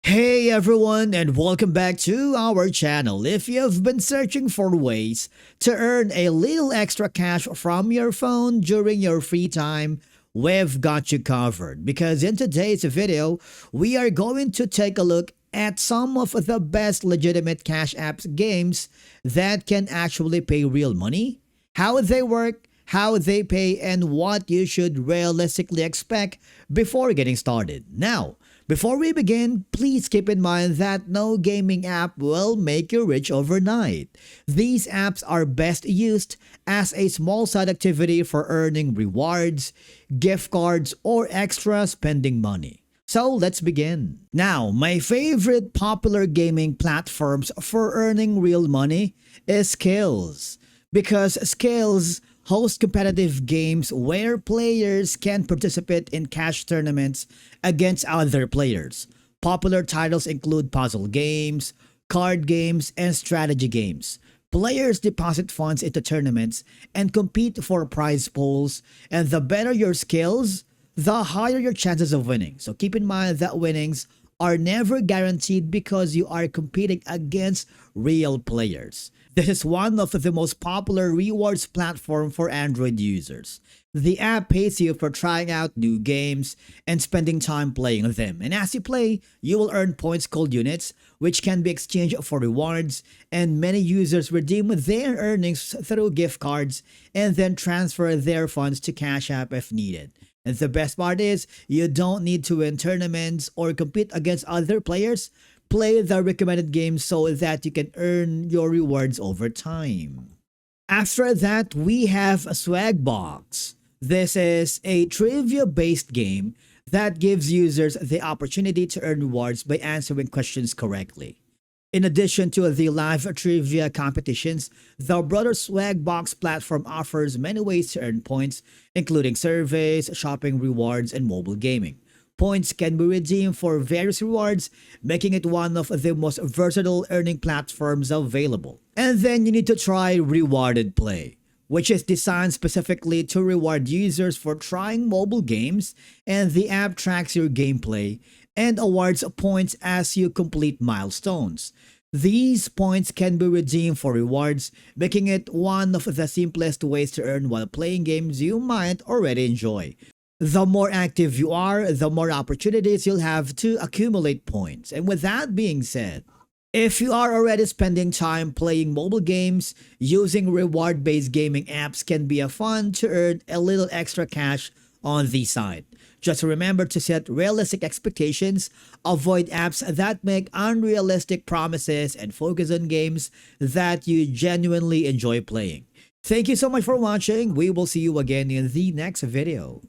Hey everyone, and welcome back to our channel. If you've been searching for ways to earn a little extra cash from your phone during your free time, we've got you covered. Because in today's video, we are going to take a look at some of the best legitimate cash apps games that can actually pay real money, how they work, how they pay, and what you should realistically expect before getting started. Now, before we begin, please keep in mind that no gaming app will make you rich overnight. These apps are best used as a small side activity for earning rewards, gift cards, or extra spending money. So let's begin. Now, my favorite popular gaming platforms for earning real money is Skills. Because Skills host competitive games where players can participate in cash tournaments against other players. Popular titles include puzzle games, card games, and strategy games. Players deposit funds into tournaments and compete for prize pools, and the better your skills, the higher your chances of winning. So keep in mind that winnings are never guaranteed because you are competing against real players. This is one of the most popular rewards platform for Android users. The app pays you for trying out new games and spending time playing them. And as you play, you will earn points called units, which can be exchanged for rewards, and many users redeem their earnings through gift cards and then transfer their funds to Cash App if needed. And the best part is, you don't need to win tournaments or compete against other players. Play the recommended games so that you can earn your rewards over time. After that, we have Swagbox. This is a trivia-based game that gives users the opportunity to earn rewards by answering questions correctly. In addition to the live trivia competitions, the broader Swagbox platform offers many ways to earn points, including surveys, shopping rewards, and mobile gaming. Points can be redeemed for various rewards, making it one of the most versatile earning platforms available. And then you need to try Rewarded Play, which is designed specifically to reward users for trying mobile games, and the app tracks your gameplay and awards points as you complete milestones. These points can be redeemed for rewards, making it one of the simplest ways to earn while playing games you might already enjoy. The more active you are, the more opportunities you'll have to accumulate points. And with that being said, if you are already spending time playing mobile games, using reward-based gaming apps can be a fun to earn a little extra cash on the side. Just remember to set realistic expectations, avoid apps that make unrealistic promises, and focus on games that you genuinely enjoy playing. Thank you so much for watching. We will see you again in the next video.